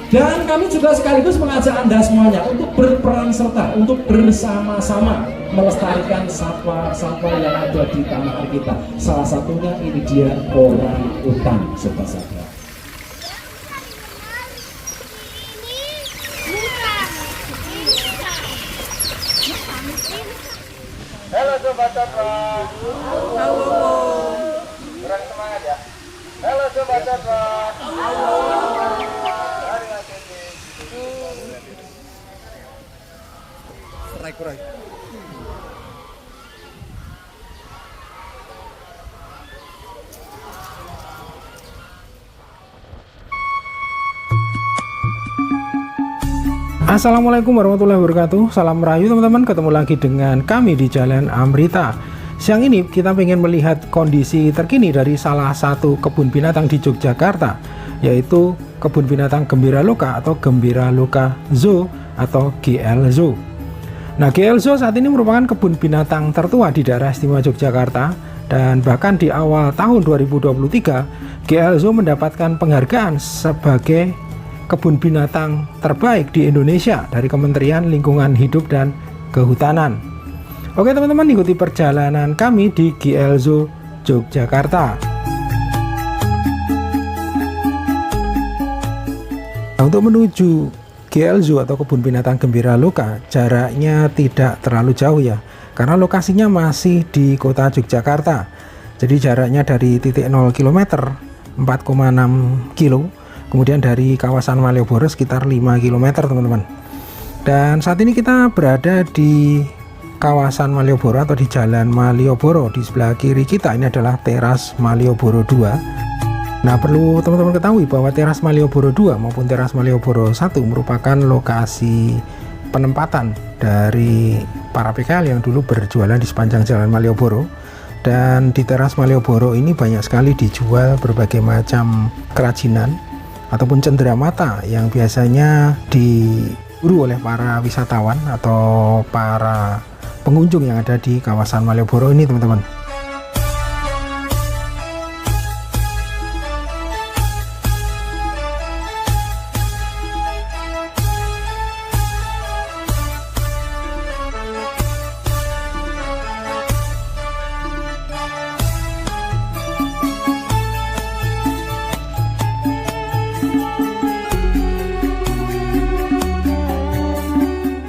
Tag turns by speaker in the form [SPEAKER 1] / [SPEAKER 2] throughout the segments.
[SPEAKER 1] Dan kami juga sekaligus mengajak Anda semuanya untuk berperan serta, untuk bersama-sama melestarikan satwa-satwa yang ada di tanah air kita. Salah satunya ini dia orang utan, sobat saja.
[SPEAKER 2] Halo sobat satwa. Halo. Kurang semangat ya. Halo sobat satwa. Halo. Kurai.
[SPEAKER 3] Assalamualaikum warahmatullahi wabarakatuh. Salam merayu teman-teman, ketemu lagi dengan kami di Jalan Amrita. Siang ini kita ingin melihat kondisi terkini dari salah satu kebun binatang di Yogyakarta, yaitu Kebun Binatang Gembira Loka atau Gembira Loka Zoo atau GL Zoo. Nah, GL Zoo saat ini merupakan kebun binatang tertua di daerah istimewa Yogyakarta, dan bahkan di awal tahun 2023 GL Zoo mendapatkan penghargaan sebagai kebun binatang terbaik di Indonesia dari Kementerian Lingkungan Hidup dan Kehutanan. Oke teman-teman, ikuti perjalanan kami di GL Zoo Yogyakarta. Nah, untuk menuju GL Zoo atau Kebun Binatang Gembira Loka jaraknya tidak terlalu jauh ya, karena lokasinya masih di kota Yogyakarta. Jadi jaraknya dari titik 0 km 4,6 kilo, kemudian dari kawasan Malioboro sekitar 5 km teman-teman. Dan saat ini kita berada di kawasan Malioboro atau di Jalan Malioboro. Di sebelah kiri kita ini adalah teras Malioboro 2. Nah, perlu teman-teman ketahui bahwa teras Malioboro 2 maupun teras Malioboro 1 merupakan lokasi penempatan dari para PKL yang dulu berjualan di sepanjang Jalan Malioboro. Dan di teras Malioboro ini banyak sekali dijual berbagai macam kerajinan ataupun cenderamata yang biasanya diburu oleh para wisatawan atau para pengunjung yang ada di kawasan Malioboro ini teman-teman.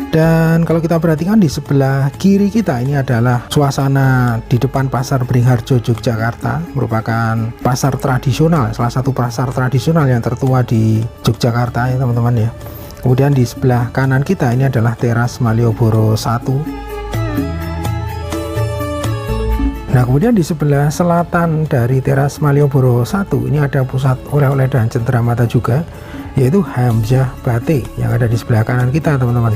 [SPEAKER 3] Dan kalau kita perhatikan di sebelah kiri kita ini adalah suasana di depan Pasar Beringharjo Yogyakarta, merupakan pasar tradisional, salah satu pasar tradisional yang tertua di Yogyakarta ya teman-teman ya. Kemudian di sebelah kanan kita ini adalah teras Malioboro 1. Nah, kemudian di sebelah selatan dari teras Malioboro 1 ini ada pusat oleh-oleh dan cenderamata juga, yaitu Hamzah Batik yang ada di sebelah kanan kita teman-teman.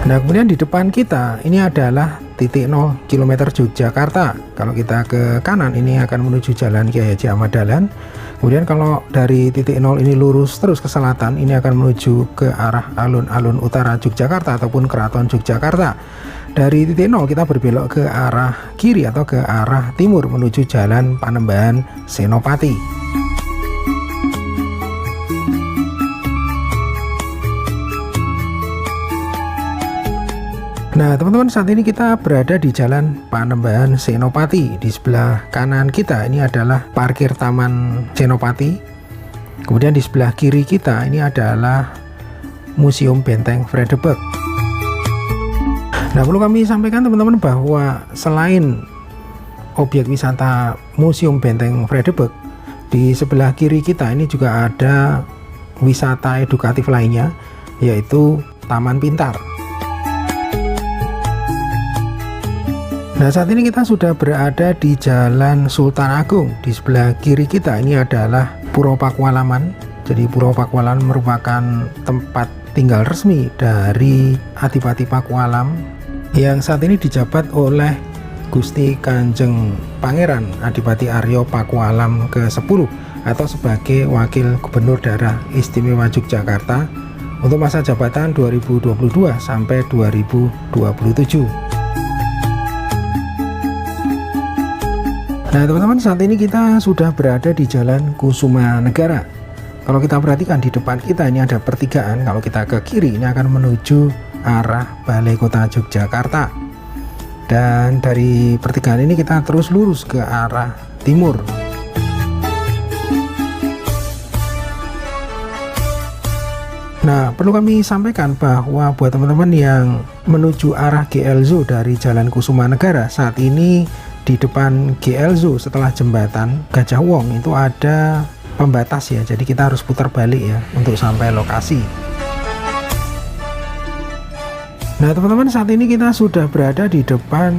[SPEAKER 3] Nah, kemudian di depan kita ini adalah titik 0 km Yogyakarta. Kalau kita ke kanan ini akan menuju Jalan Kiai Haji Ahmad Dahlan. Kemudian kalau dari titik 0 ini lurus terus ke selatan, ini akan menuju ke arah alun-alun utara Yogyakarta ataupun Keraton Yogyakarta. Dari titik 0 kita berbelok ke arah kiri atau ke arah timur menuju Jalan Panembahan Senopati. Nah teman-teman, saat ini kita berada di Jalan Panembahan Senopati. Di sebelah kanan kita ini adalah parkir Taman Senopati. Kemudian di sebelah kiri kita ini adalah Museum Benteng Vredenburg. Nah, perlu kami sampaikan teman-teman bahwa selain objek wisata Museum Benteng Vredenburg, di sebelah kiri kita ini juga ada wisata edukatif lainnya, yaitu Taman Pintar. Nah, saat ini kita sudah berada di Jalan Sultan Agung. Di sebelah kiri kita ini adalah Puro Pakualaman. Jadi Puro Pakualaman merupakan tempat tinggal resmi dari Adipati Pakualam yang saat ini dijabat oleh Gusti Kanjeng Pangeran Adipati Aryo Pakualam ke-10 atau sebagai Wakil Gubernur Daerah Istimewa Yogyakarta untuk masa jabatan 2022 sampai 2027. Nah teman-teman, saat ini kita sudah berada di Jalan Kusuma Negara. Kalau kita perhatikan di depan kita ini ada pertigaan. Kalau kita ke kiri ini akan menuju arah Balai Kota Yogyakarta. Dan dari pertigaan ini kita terus lurus ke arah timur. Nah, perlu kami sampaikan bahwa buat teman-teman yang menuju arah GL Zoo dari Jalan Kusuma Negara, saat ini di depan GL Zoo setelah jembatan Gajah Wong itu ada pembatas ya, jadi kita harus putar balik ya untuk sampai lokasi. Nah teman-teman, saat ini kita sudah berada di depan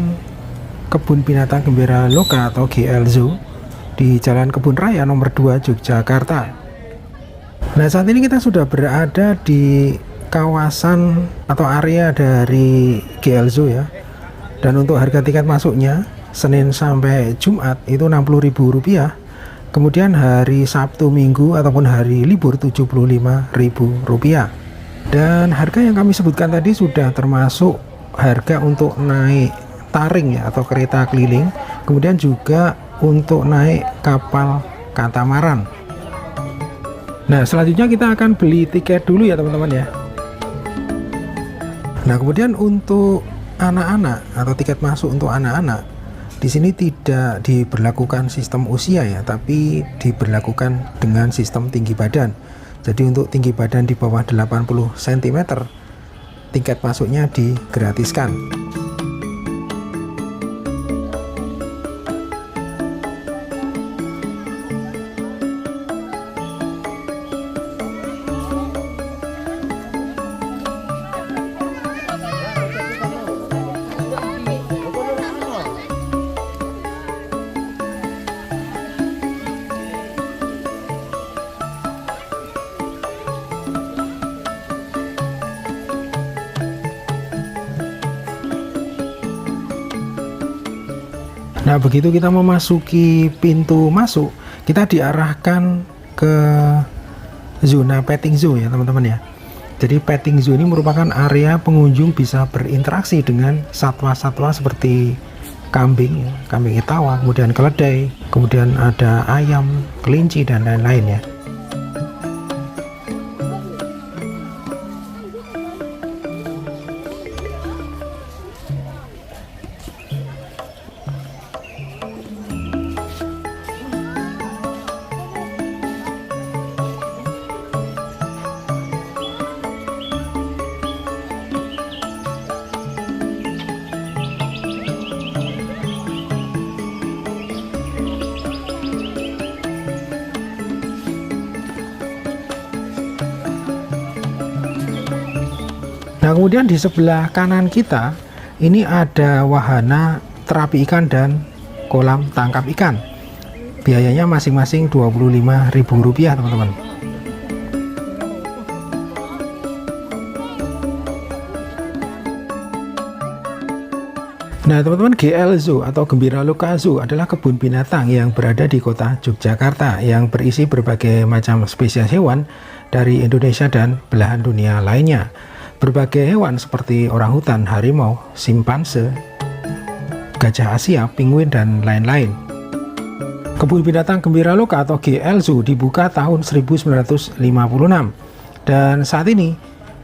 [SPEAKER 3] Kebun Binatang Gembira Loka atau GL Zoo di Jalan Kebun Raya nomor 2 Yogyakarta. Nah saat ini kita sudah berada di kawasan atau area dari GL Zoo ya. Dan untuk harga tiket masuknya Senin sampai Jumat itu Rp60.000. Kemudian hari Sabtu Minggu ataupun hari libur Rp75.000. Dan harga yang kami sebutkan tadi sudah termasuk harga untuk naik taring ya atau kereta keliling, kemudian juga untuk naik kapal katamaran. Nah selanjutnya kita akan beli tiket dulu ya teman-teman ya. Nah kemudian untuk anak-anak atau tiket masuk untuk anak-anak di sini tidak diberlakukan sistem usia ya, tapi diberlakukan dengan sistem tinggi badan. Jadi untuk tinggi badan di bawah 80 cm tiket masuknya digratiskan. Nah begitu kita memasuki pintu masuk, kita diarahkan ke zona petting zoo ya teman-teman ya. Jadi petting zoo ini merupakan area pengunjung bisa berinteraksi dengan satwa-satwa seperti kambing, kambing itawa, kemudian keledai, kemudian ada ayam, kelinci dan lain-lain ya. Nah kemudian di sebelah kanan kita ini ada wahana terapi ikan dan kolam tangkap ikan. Biayanya masing-masing Rp25.000 teman-teman. Nah teman-teman, GL Zoo atau Gembira Loka Zoo adalah kebun binatang yang berada di kota Yogyakarta yang berisi berbagai macam spesies hewan dari Indonesia dan belahan dunia lainnya. Berbagai hewan seperti orangutan, harimau, simpanse, gajah Asia, penguin, dan lain-lain. Kebun Binatang Gembira Loka atau GL Zoo dibuka tahun 1956 dan saat ini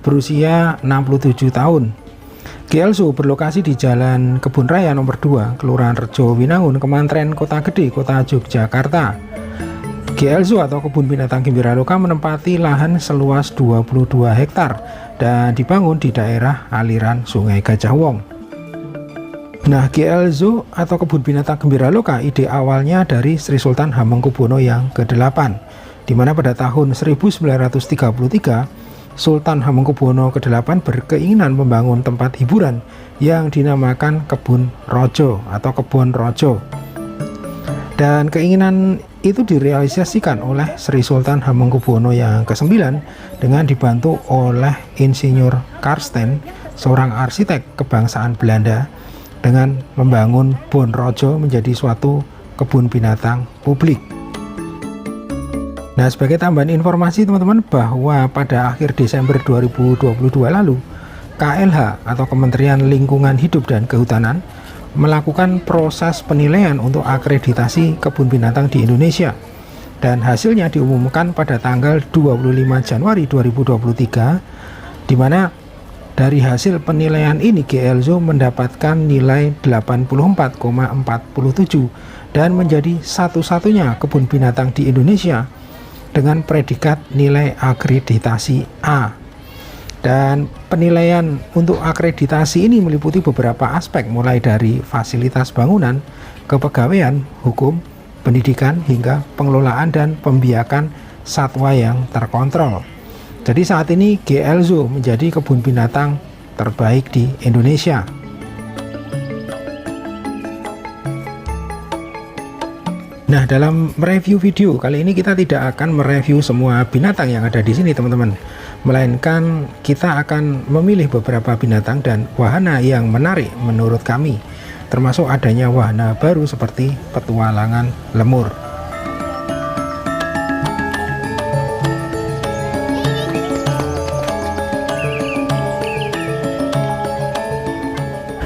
[SPEAKER 3] berusia 67 tahun. GL Zoo berlokasi di Jalan Kebun Raya nomor 2, Kelurahan Rejo Winangun, Kemantren Kota Gede, Kota Yogyakarta. GL Zoo atau Kebun Binatang Gembira Loka menempati lahan seluas 22 hektar dan dibangun di daerah aliran Sungai Gajah Wong. Nah, GL Zoo atau Kebun Binatang Gembira Loka ide awalnya dari Sri Sultan Hamengkubuwono yang ke-8, di mana pada tahun 1933 Sultan Hamengkubuwono ke-8 berkeinginan membangun tempat hiburan yang dinamakan Kebun Rojo atau Kebun Rojo. Dan keinginan itu direalisasikan oleh Sri Sultan Hamengkubuwono yang ke-9 dengan dibantu oleh Insinyur Karsten, seorang arsitek kebangsaan Belanda, dengan membangun Bon Rojo menjadi suatu kebun binatang publik. Nah, sebagai tambahan informasi teman-teman, bahwa pada akhir Desember 2022 lalu KLH atau Kementerian Lingkungan Hidup dan Kehutanan melakukan proses penilaian untuk akreditasi kebun binatang di Indonesia, dan hasilnya diumumkan pada tanggal 25 Januari 2023, di mana dari hasil penilaian ini GL Zoo mendapatkan nilai 84,47 dan menjadi satu-satunya kebun binatang di Indonesia dengan predikat nilai akreditasi A. Dan penilaian untuk akreditasi ini meliputi beberapa aspek, mulai dari fasilitas bangunan, kepegawaian, hukum, pendidikan, hingga pengelolaan dan pembiakan satwa yang terkontrol. Jadi saat ini GL Zoo menjadi kebun binatang terbaik di Indonesia. Nah, dalam mereview video kali ini kita tidak akan mereview semua binatang yang ada di sini, teman-teman. Melainkan kita akan memilih beberapa binatang dan wahana yang menarik menurut kami, termasuk adanya wahana baru seperti petualangan lemur.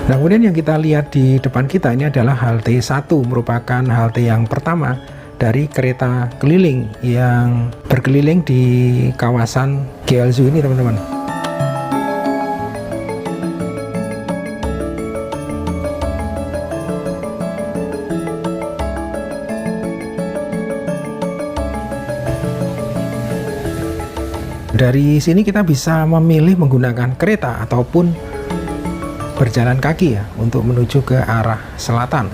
[SPEAKER 3] Nah, kemudian yang kita lihat di depan kita ini adalah halte 1, merupakan halte yang pertama dari kereta keliling yang berkeliling di kawasan GL Zoo ini, teman-teman. Dari sini kita bisa memilih menggunakan kereta ataupun berjalan kaki ya untuk menuju ke arah selatan.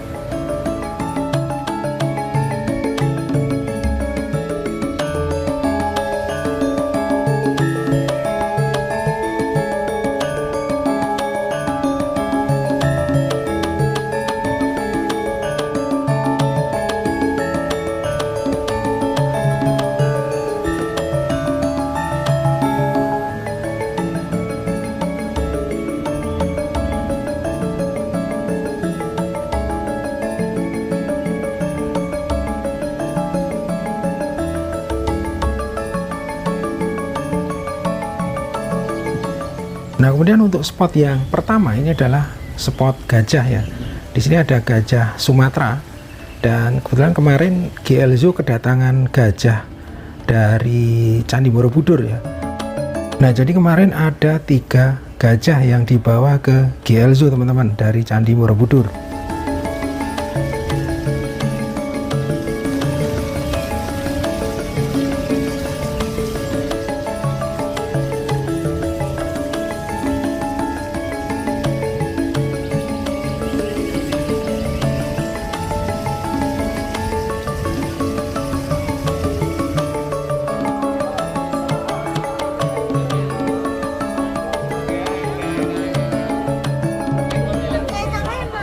[SPEAKER 3] Nah, kemudian untuk spot yang pertama ini adalah spot gajah ya. Di sini ada gajah Sumatera, dan kebetulan kemarin GL Zoo kedatangan gajah dari Candi Borobudur ya. Nah, jadi kemarin ada 3 gajah yang dibawa ke GL Zoo, teman-teman, dari Candi Borobudur.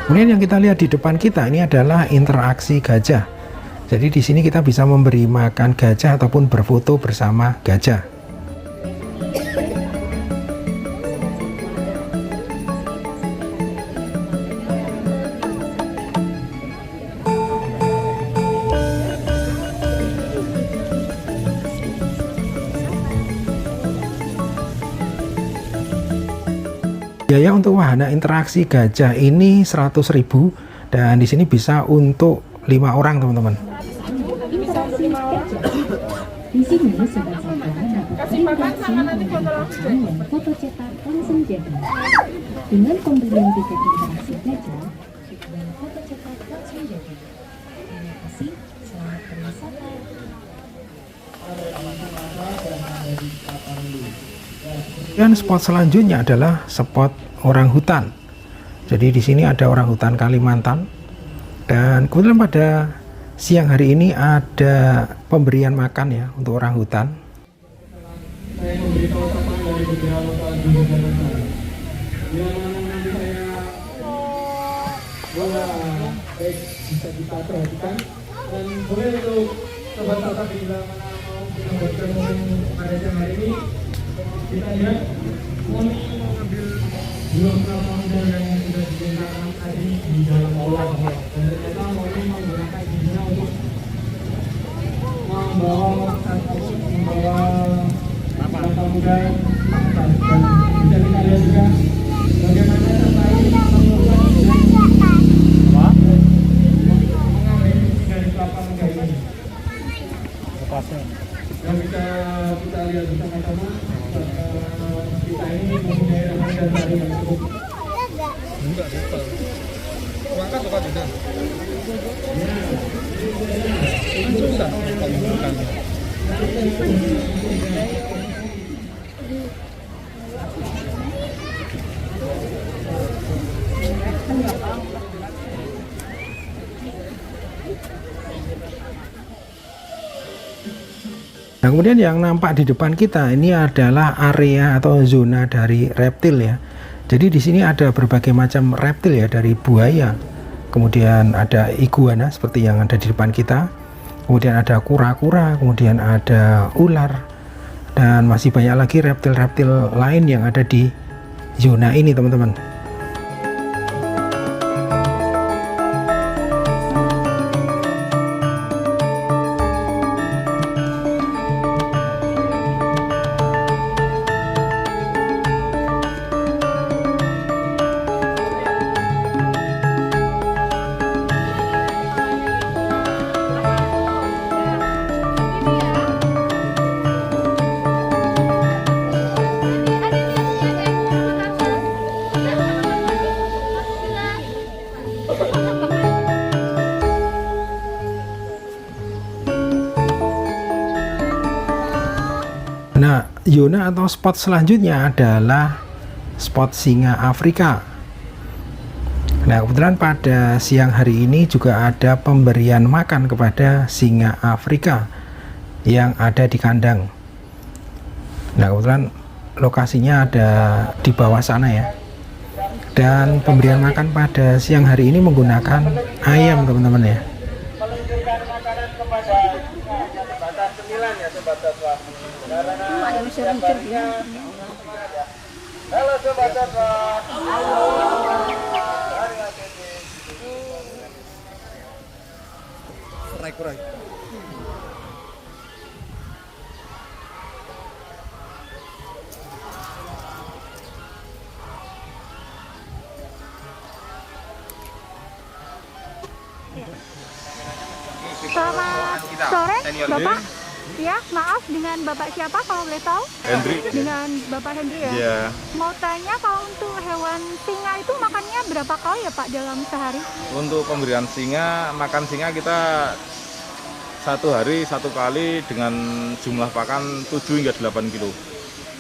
[SPEAKER 3] Kemudian yang kita lihat di depan kita ini adalah interaksi gajah. Jadi di sini kita bisa memberi makan gajah ataupun berfoto bersama gajah. Biaya untuk wahana interaksi gajah ini 100.000, dan di sini bisa untuk 5 orang, teman-teman.
[SPEAKER 4] Interaksi gajah. Di sini sobat-sobat dapat berinteraksi dengan foto cetak langsung jadi. Dengan pembelian tiket interaksi gajah dan foto cetak langsung jadi. Terima kasih, selamat berwisata.
[SPEAKER 3] Dan spot selanjutnya adalah spot orang hutan. Jadi di sini ada orang hutan Kalimantan, dan kebetulan pada siang hari ini ada pemberian makan ya untuk orang hutan.
[SPEAKER 2] Saya memberitahu teman dari beberapa lokal di negara saya. Yang nanti saya baik bisa kita perhatikan, dan boleh untuk sobat-sobat di mana mau kita bertemu pada siang hari ini. Kita lihat Moni mengambil 2 founder yang sudah diletakkan tadi di dalam kolam, dan ternyata Moni menggunakan giginya untuk membawa kata muda, dan bisa kita lihat juga bagaimana sampai mengeluarkan dan tarian tersebut.
[SPEAKER 3] Nah, kemudian yang nampak di depan kita ini adalah area atau zona dari reptil ya. Jadi di sini ada berbagai macam reptil ya, dari buaya, kemudian ada iguana seperti yang ada di depan kita, kemudian ada kura-kura, kemudian ada ular, dan masih banyak lagi reptil-reptil lain yang ada di zona ini, teman-teman. Nah, zona atau spot selanjutnya adalah spot singa Afrika. Nah, kebetulan pada siang hari ini juga ada pemberian makan kepada singa Afrika yang ada di kandang. Nah, kebetulan lokasinya ada di bawah sana ya. Dan pemberian makan pada siang hari ini menggunakan ayam, teman-teman ya.
[SPEAKER 2] Meluncurkan makanan kepada singa yang sebatas 9 ya Sobat Satwa. Halo Sobat Satwa.
[SPEAKER 5] Selamat sore, Bapak. Ya, maaf, dengan Bapak siapa kalau boleh tahu?
[SPEAKER 6] Hendri.
[SPEAKER 5] Dengan Bapak Hendri ya?
[SPEAKER 6] Iya.
[SPEAKER 5] Mau tanya, kalau untuk hewan singa itu makannya berapa kali ya Pak dalam sehari?
[SPEAKER 6] Untuk pemberian singa, makan singa kita satu hari satu kali dengan jumlah pakan 7 hingga 8 kilo.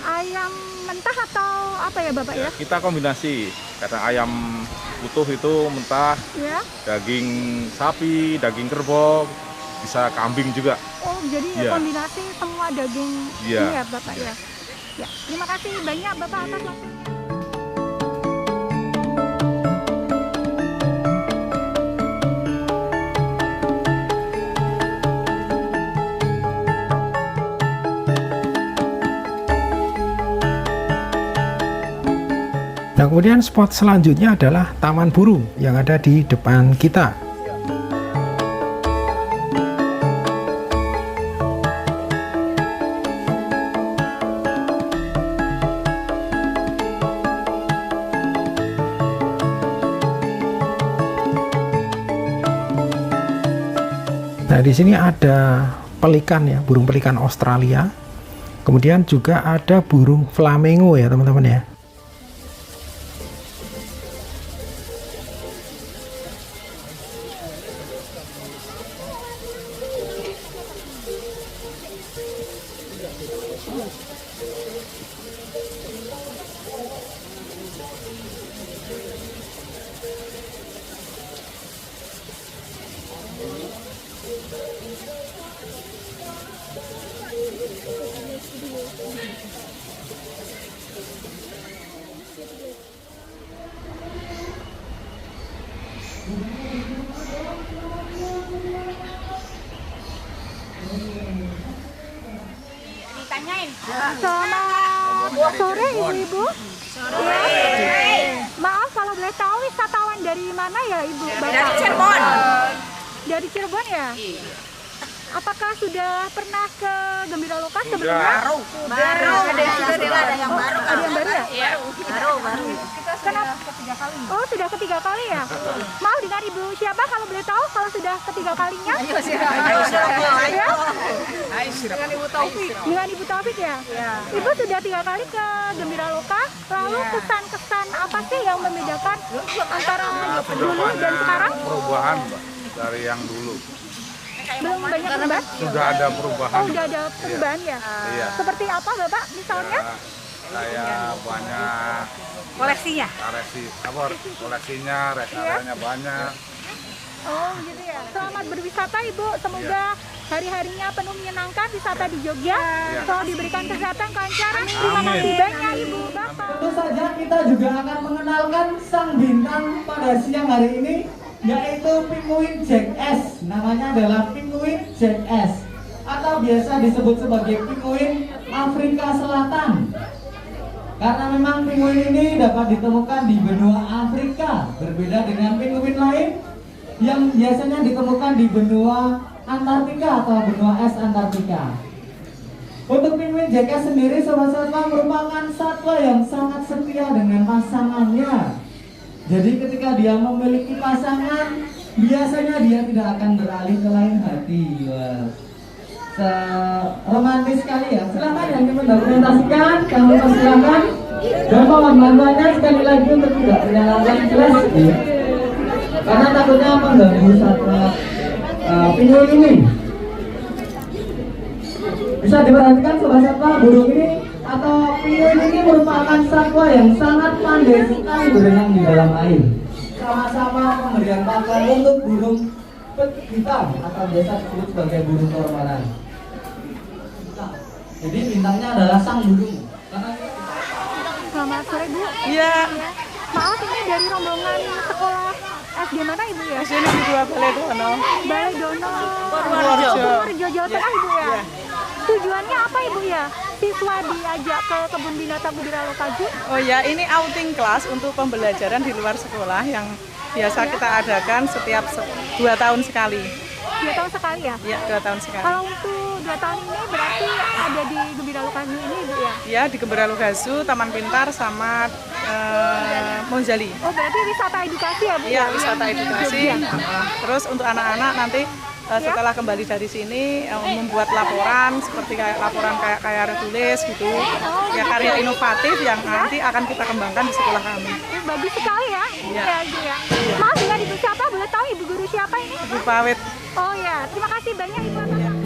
[SPEAKER 5] Ayam mentah atau apa ya Bapak ya?
[SPEAKER 6] Kita kombinasi, kadang ayam utuh itu mentah,
[SPEAKER 5] Ya.
[SPEAKER 6] daging sapi, daging kerbau, bisa kambing juga.
[SPEAKER 5] Oh, jadi
[SPEAKER 6] Iya.
[SPEAKER 5] kombinasi semua daging
[SPEAKER 6] Iya.
[SPEAKER 5] ini ya Bapak
[SPEAKER 6] Iya.
[SPEAKER 5] ya? Ya, terima kasih banyak Bapak atas waktunya.
[SPEAKER 3] Nah, kemudian spot selanjutnya adalah taman burung yang ada di depan kita. Nah, di sini ada pelikan ya, burung pelikan Australia. Kemudian juga ada burung flamingo ya, teman-teman ya.
[SPEAKER 5] Selamat sore Ibu-ibu. Ya. Maaf kalau boleh tahu wisatawan dari mana ya Ibu? Bapak?
[SPEAKER 7] Dari Cirebon.
[SPEAKER 5] Dari Cirebon ya? Apakah sudah pernah ke Gembira Loka sebelumnya?
[SPEAKER 7] Baru. Ada yang baru.
[SPEAKER 5] Ada yang baru ya?
[SPEAKER 7] Iya, baru.
[SPEAKER 5] Kenapa ketiga kali. Oh, sudah ketiga kali ya? Maaf, dengan Ibu siapa kalau boleh tahu kalau sudah ketiga kalinya? Ya? Dengan Ibu Taufik. Dengan Ibu Taufik ya? Ibu sudah 3 kali ke Gembira Loka. Lalu kesan-kesan apa sih yang membedakan antara dulu dan sekarang?
[SPEAKER 6] Perubahan, Mbak, dari yang dulu.
[SPEAKER 5] Belum banyak perubahan?
[SPEAKER 6] Sudah ada perubahan.
[SPEAKER 5] Oh, sudah ada perubahan ya?
[SPEAKER 6] Iya.
[SPEAKER 5] Seperti apa Bapak misalnya?
[SPEAKER 6] Kayak banyak
[SPEAKER 5] Koleksinya?
[SPEAKER 6] koleksinya, rest area-nya banyak.
[SPEAKER 5] Oh gitu ya. Selamat berwisata Ibu. Semoga hari-harinya penuh menyenangkan wisata di Jogja. Selalu diberikan kesehatan, kelancaran. Terima kasih banyak Ibu, Bapak.
[SPEAKER 2] Tentu saja kita juga akan mengenalkan sang bintang pada siang hari ini, yaitu Penguin Jack S. Namanya adalah Penguin Jack S, atau biasa disebut sebagai Penguin Afrika Selatan. Karena memang penguin ini dapat ditemukan di benua Afrika, berbeda dengan penguin lain yang biasanya ditemukan di benua Antartika atau benua es Antartika. Untuk penguin Jack S sendiri, sobat satwa, merupakan satwa yang sangat setia dengan pasangannya. Jadi ketika dia memiliki pasangan, biasanya dia tidak akan beralih ke lain hati. Wah, romantis sekali ya. Silakan yang ingin mendokumentasikan, kami persilakan. Dan mohon bantuannya sekali lagi untuk tidak menyalakan flash ya. Karena takutnya mengganggu satwa penguin ini. Bisa diperhatikan sobat satwa, burung ini atau penguin ini merupakan satwa yang sangat pandai sekali berenang di dalam air. Sama-sama pemberian pakan untuk burung petik hitam atau biasa disebut sebagai burung kormoran. Jadi bintangnya adalah sang burung.
[SPEAKER 5] Selamat sore Bu.
[SPEAKER 7] Iya.
[SPEAKER 5] Maaf, ini dari rombongan sekolah SD mana Ibu ya?
[SPEAKER 7] Sini di dua Balai Dono.
[SPEAKER 5] Balai Dono.
[SPEAKER 7] Purworejo,
[SPEAKER 5] Jawa Tengah Ibu ya? Tujuannya apa Ibu ya? Siswa diajak ke kebun binatang Gembira Loka Ju?
[SPEAKER 7] Oh ya, ini outing kelas untuk pembelajaran di luar sekolah yang biasa kita adakan setiap 2 tahun sekali.
[SPEAKER 5] 2 tahun sekali ya?
[SPEAKER 7] Ya, 2 tahun sekali.
[SPEAKER 5] Kalau untuk 2 tahun ini berarti ada di Gembira Loka Ju ini Ibu ya?
[SPEAKER 7] Ya, di Gembira Loka Ju, Taman Pintar, sama Monjali.
[SPEAKER 5] Oh, berarti wisata edukasi ya Bu?
[SPEAKER 7] Iya, wisata edukasi. Terus untuk anak-anak nanti setelah kembali dari sini membuat laporan seperti laporan kayak tulis gitu. Ya, karya inovatif yang nanti akan kita kembangkan di sekolah kami.
[SPEAKER 5] Bagus sekali ya.
[SPEAKER 7] Iya.
[SPEAKER 5] Ya, Ibu ya. Maaf, dengan Ibu siapa? Boleh tahu Ibu guru siapa ini?
[SPEAKER 7] Ibu Pawit.
[SPEAKER 5] Oh ya, terima kasih banyak Ibu atas.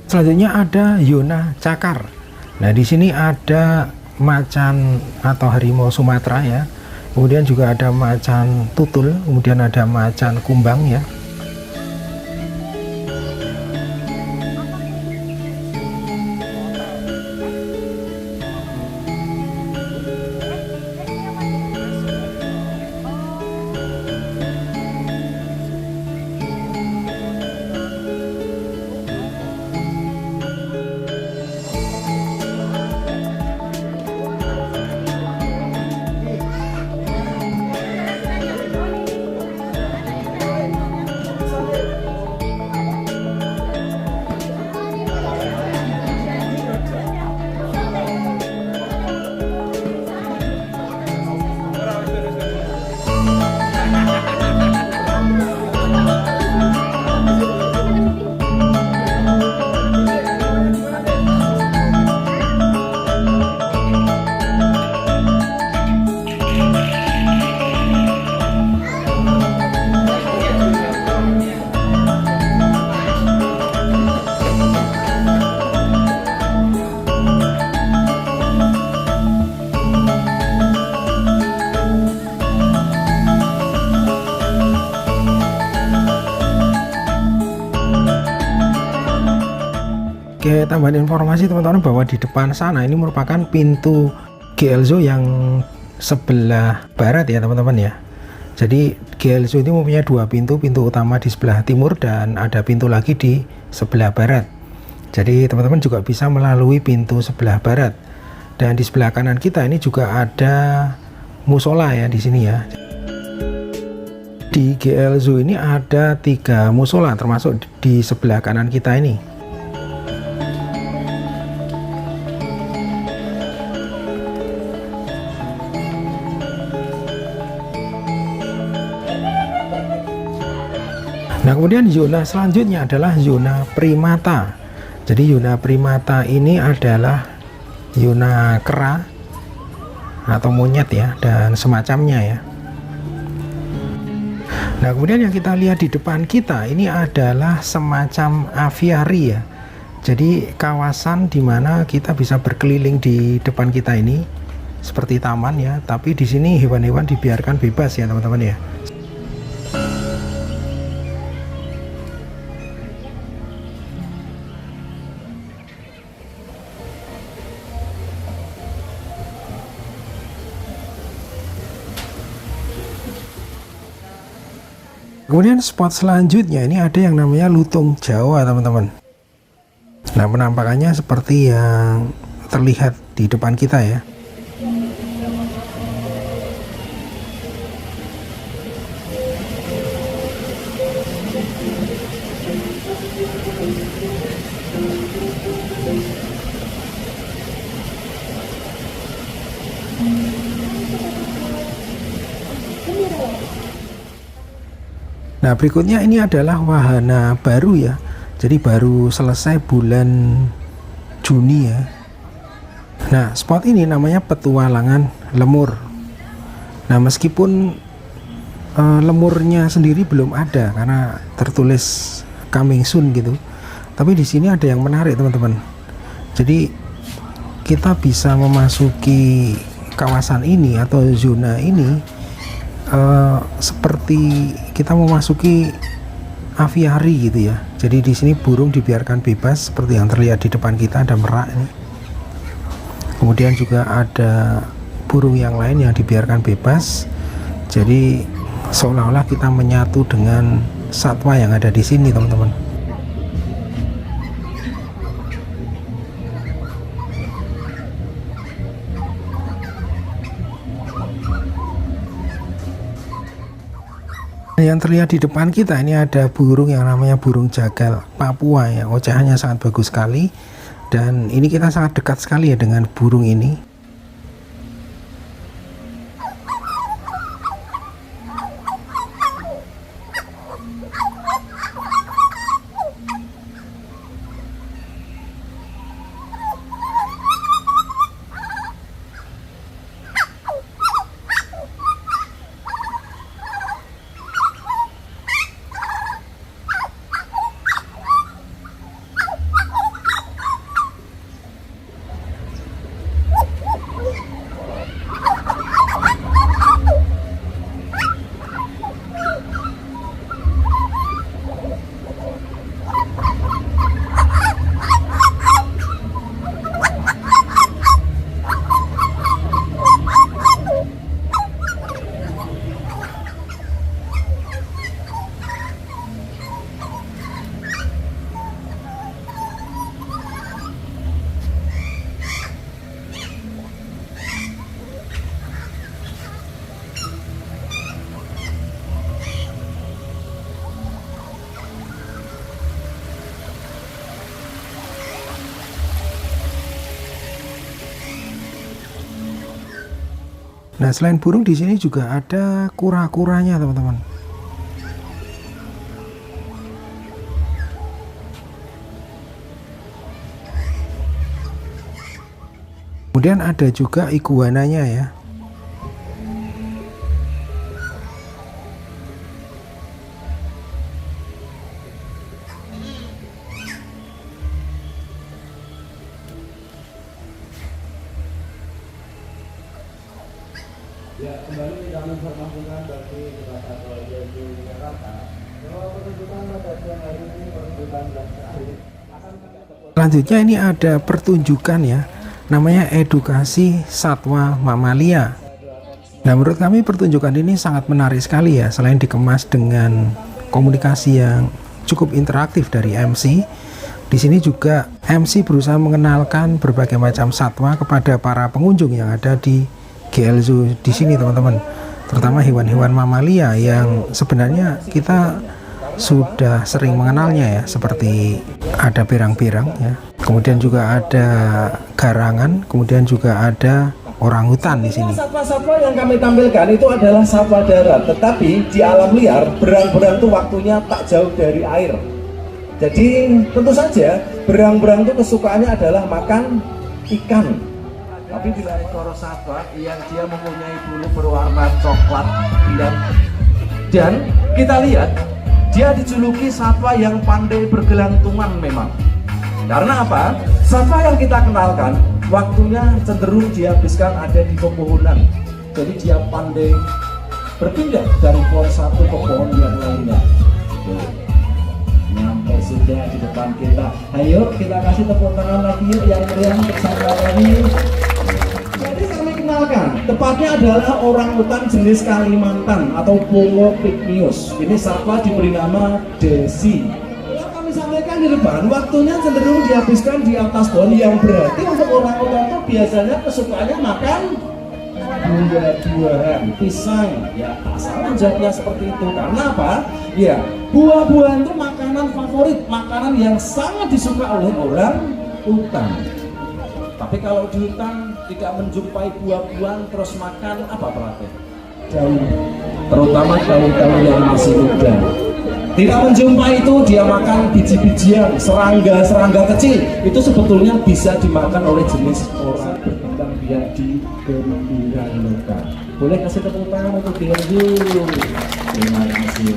[SPEAKER 3] Selanjutnya ada Yona Cakar. Nah, di sini ada macan atau harimau Sumatera ya. Kemudian juga ada macan tutul, kemudian ada macan kumbang ya. Oke, tambahan informasi teman-teman bahwa di depan sana ini merupakan pintu GL Zoo yang sebelah barat ya teman-teman ya. Jadi GL Zoo ini mempunyai 2 pintu, pintu utama di sebelah timur dan ada pintu lagi di sebelah barat. Jadi teman-teman juga bisa melalui pintu sebelah barat. Dan di sebelah kanan kita ini juga ada musola ya di sini ya. Di GL Zoo ini ada 3 musola, termasuk di sebelah kanan kita ini. Nah, kemudian zona selanjutnya adalah zona primata. Jadi zona primata ini adalah zona kera atau monyet ya, dan semacamnya ya. Nah, kemudian yang kita lihat di depan kita ini adalah semacam aviari ya. Jadi kawasan di mana kita bisa berkeliling di depan kita ini seperti taman ya, tapi di sini hewan-hewan dibiarkan bebas ya teman-teman ya. Kemudian spot selanjutnya ini ada yang namanya lutung Jawa teman-teman. Nah, penampakannya seperti yang terlihat di depan kita ya. Nah, berikutnya ini adalah wahana baru ya. Jadi baru selesai bulan Juni ya. Nah, spot ini namanya Petualangan Lemur. Nah, meskipun lemurnya sendiri belum ada karena tertulis coming soon gitu. Tapi di sini ada yang menarik teman-teman. Jadi kita bisa memasuki kawasan ini atau zona ini seperti kita memasuki aviari gitu ya. Jadi di sini burung dibiarkan bebas seperti yang terlihat di depan kita, ada merak ini. Kemudian juga ada burung yang lain yang dibiarkan bebas. Jadi seolah-olah kita menyatu dengan satwa yang ada di sini teman-teman. Yang terlihat di depan kita ini ada burung yang namanya burung jagal Papua ya. Ocehannya sangat bagus sekali, dan ini kita sangat dekat sekali ya dengan burung ini. Nah, selain burung di sini juga ada kura-kuranya, teman-teman. Kemudian ada juga iguananya ya.
[SPEAKER 8] Ya, kembali kami informasikan bagi kepada keluarga di Jakarta bahwa pertunjukan pada siang hari ini pertunjukan yang terakhir akan
[SPEAKER 3] Selanjutnya ini ada pertunjukan ya, namanya edukasi satwa mamalia. Nah, menurut kami pertunjukan ini sangat menarik sekali ya. Selain dikemas dengan komunikasi yang cukup interaktif dari MC, di sini juga MC berusaha mengenalkan berbagai macam satwa kepada para pengunjung yang ada di GL Zoo di sini, teman-teman. terutama hewan-hewan mamalia yang sebenarnya kita sudah sering mengenalnya ya, seperti ada pirang-pirang ya, kemudian juga ada garangan, kemudian juga ada orangutan di sini.
[SPEAKER 1] Satwa-satwa yang kami tampilkan itu adalah satwa darat, tetapi di alam liar berang-berang itu waktunya tak jauh dari air. Jadi tentu saja berang-berang itu kesukaannya adalah makan ikan. Tapi bila ekor satwa yang dia mempunyai bulu berwarna coklat dan kita lihat dia dijuluki satwa yang pandai bergelantungan memang. Karena apa? Satwa yang kita kenalkan waktunya cenderung dihabiskan ada di pepohonan. Jadi dia pandai berpindah dari pohon satu ke pohon yang lainnya. Nyampe sudah di depan kita. Ayo kita kasih tepuk tangan lagi yuk yang meriah bersama lagi. Jadi kami kenalkan, tepatnya adalah orangutan jenis Kalimantan atau Pongo pygmaeus. Ini satwa diberi nama Desi. Yang kami sampaikan di depan, waktunya cenderung dihabiskan di atas pohon, yang berarti untuk orangutan itu biasanya kesukaannya makan buah-buahan, pisang. Ya, tak salah jawabnya seperti itu. Karena apa? Ya, buah-buahan itu makanan favorit, makanan yang sangat disuka oleh orang hutan. Tapi kalau di hutan tidak menjumpai buah-buahan terus makan apa berarti? Daun, terutama daun-daun yang masih muda. Tidak menjumpai itu dia makan biji-bijian, serangga kecil. Itu sebetulnya bisa dimakan oleh jenis orang berkembang biak di Gembira Loka. Boleh kasih tepuk tangan untuk dia dulu. Terima kasih.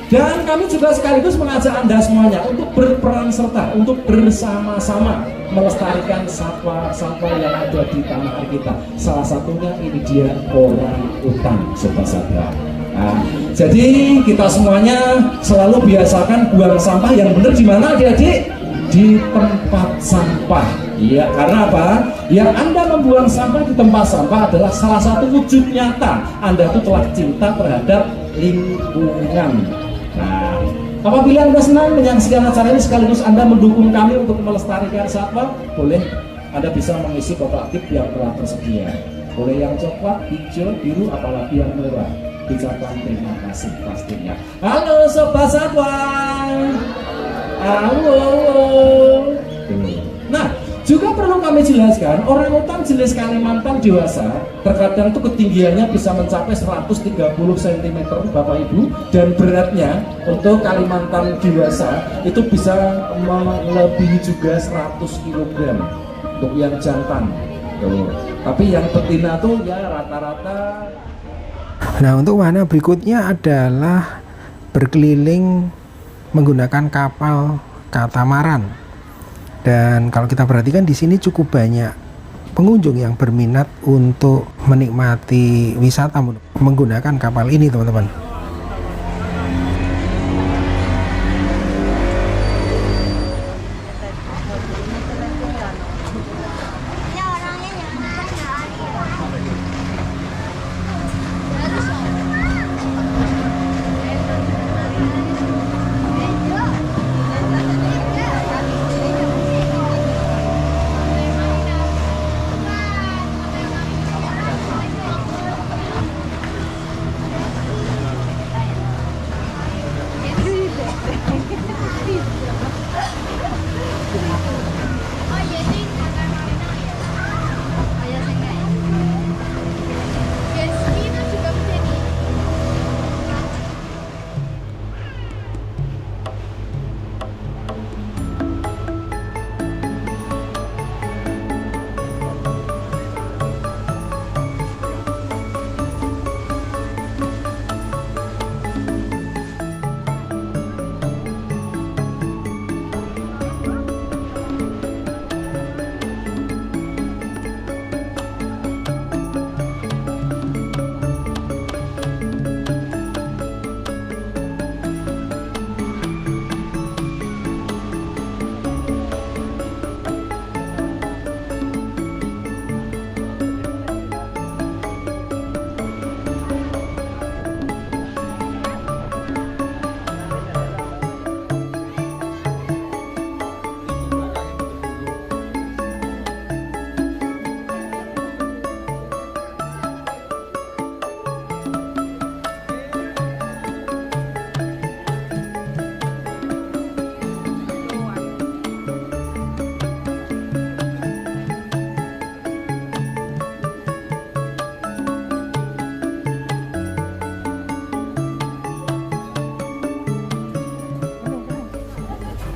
[SPEAKER 1] Dan kami juga sekaligus mengajak Anda semuanya untuk berperan serta, untuk bersama-sama melestarikan satwa-satwa yang ada di tanah air kita. Salah satunya ini dia orangutan, sobat-sobat. Nah, jadi kita semuanya selalu biasakan buang sampah yang benar di mana, adik-adik? Di tempat sampah. Iya, karena apa? Yang Anda membuang sampah di tempat sampah adalah salah satu wujud nyata Anda itu telah cinta terhadap lingkungan. Nah, apabila Anda senang menyaksikan acara ini sekaligus Anda mendukung kami untuk melestarikan satwa, boleh Anda bisa mengisi kotak tip yang telah tersedia. Boleh yang coklat, hijau, biru, apalagi yang merah. Ucapan terima kasih pastinya. Halo sobat satwa. Halo. Nah, juga perlu kami jelaskan, orangutan jenis Kalimantan dewasa terkadang itu ketinggiannya bisa mencapai 130 cm Bapak Ibu, dan beratnya untuk Kalimantan dewasa itu bisa melebihi juga 100 kg untuk yang jantan. Tuh. Tapi yang betina tuh ya rata-rata.
[SPEAKER 3] Nah, untuk wahana berikutnya adalah berkeliling menggunakan kapal katamaran. Dan kalau kita perhatikan di sini cukup banyak pengunjung yang berminat untuk menikmati wisata menggunakan kapal ini, teman-teman.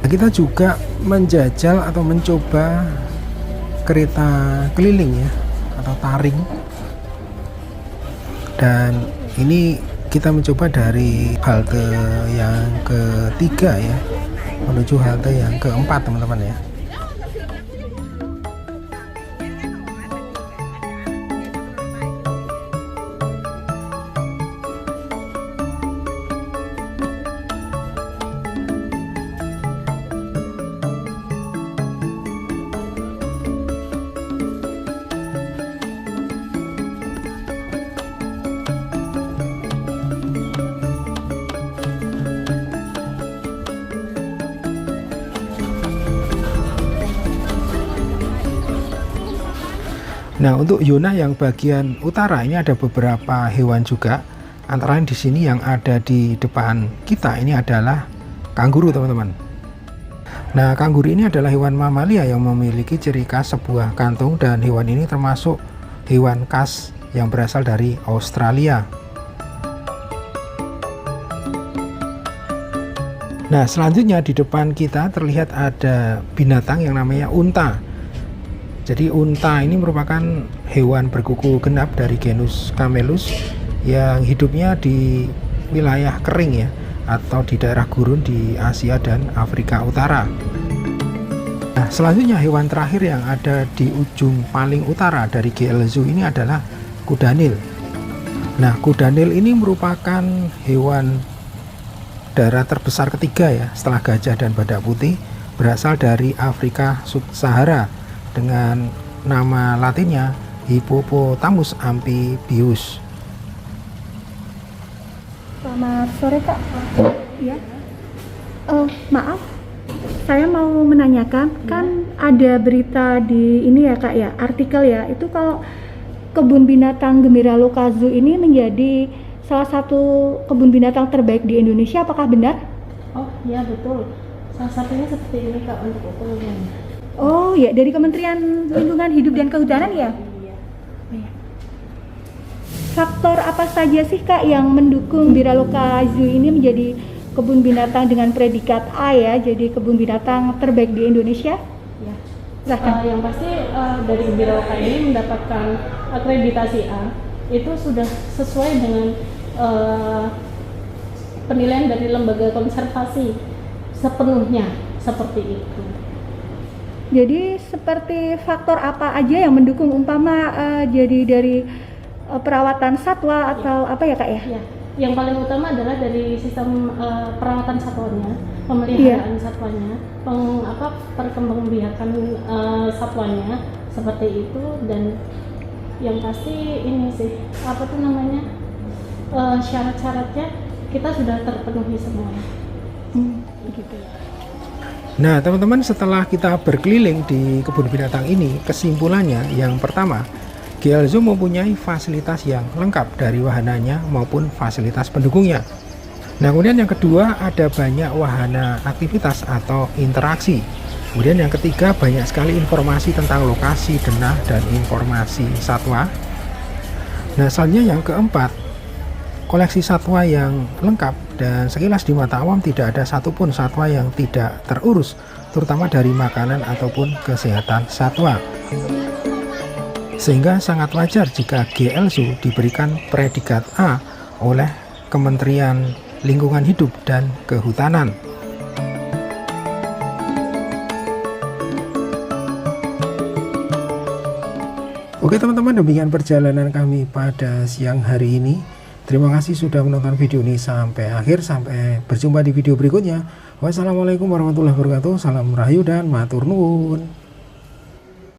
[SPEAKER 3] kita juga menjajal atau mencoba kereta keliling ya, atau taring. Dan ini kita mencoba dari halte yang ketiga ya, menuju halte yang keempat teman-teman ya. Nah, untuk zona yang bagian utara ini ada beberapa hewan juga. Antara lain di sini yang ada di depan kita ini adalah kanguru, teman-teman. Nah, kanguru ini adalah hewan mamalia yang memiliki ciri khas sebuah kantung, dan hewan ini termasuk hewan khas yang berasal dari Australia. Nah, selanjutnya di depan kita terlihat ada binatang yang namanya unta. Jadi unta ini merupakan hewan berkuku genap dari genus Camelus yang hidupnya di wilayah kering ya, atau di daerah gurun di Asia dan Afrika Utara. Nah, selanjutnya hewan terakhir yang ada di ujung paling utara dari GL Zoo ini adalah kuda Nil. Nah, kuda Nil ini merupakan hewan darat terbesar ketiga ya, setelah gajah dan badak putih, berasal dari Afrika Sub-Sahara dengan nama latinnya Hippopotamus amphibius.
[SPEAKER 5] Selamat sore Kak. Ya. Maaf, saya mau menanyakan, kan ada berita di ini ya Kak ya, artikel ya, itu kalau kebun binatang Gembiraloka Zoo ini menjadi salah satu kebun binatang terbaik di Indonesia, apakah benar?
[SPEAKER 9] Oh iya betul, salah satunya seperti ini Kak untuk ukurannya.
[SPEAKER 5] Oh ya, dari Kementerian Lingkungan Hidup dan Kehutanan ya? Iya. Faktor apa saja sih Kak yang mendukung Gembiraloka Zoo ini menjadi kebun binatang dengan predikat A ya, jadi kebun binatang terbaik di Indonesia?
[SPEAKER 9] Ya. Yang pasti dari Gembiraloka ini mendapatkan akreditasi A itu sudah sesuai dengan penilaian dari lembaga konservasi sepenuhnya seperti itu.
[SPEAKER 5] Jadi seperti faktor apa aja yang mendukung, umpama jadi dari perawatan satwa atau apa ya Kak ya?
[SPEAKER 9] Ya, yang paling utama adalah dari sistem perawatan satwanya, pemeliharaan satwanya, perkembangbiakan satwanya seperti itu, dan yang pasti ini sih apa tuh namanya syarat-syaratnya kita sudah terpenuhi semua.
[SPEAKER 5] Begitu ya.
[SPEAKER 3] Nah, teman-teman, setelah kita berkeliling di kebun binatang ini, kesimpulannya yang pertama, GL Zoo mempunyai fasilitas yang lengkap dari wahananya maupun fasilitas pendukungnya. Nah, kemudian yang kedua, ada banyak wahana aktivitas atau interaksi. Kemudian yang ketiga, banyak sekali informasi tentang lokasi denah dan informasi satwa. Nah, selanjutnya yang keempat, koleksi satwa yang lengkap, dan sekilas di mata awam tidak ada satupun satwa yang tidak terurus, terutama dari makanan ataupun kesehatan satwa. Sehingga sangat wajar jika GL Zoo diberikan predikat A oleh Kementerian Lingkungan Hidup dan Kehutanan. Oke teman-teman, demikian perjalanan kami pada siang hari ini. Terima kasih sudah menonton video ini sampai akhir. Sampai berjumpa di video berikutnya. Wassalamualaikum warahmatullahi wabarakatuh. Salam rahayu dan matur nuwun.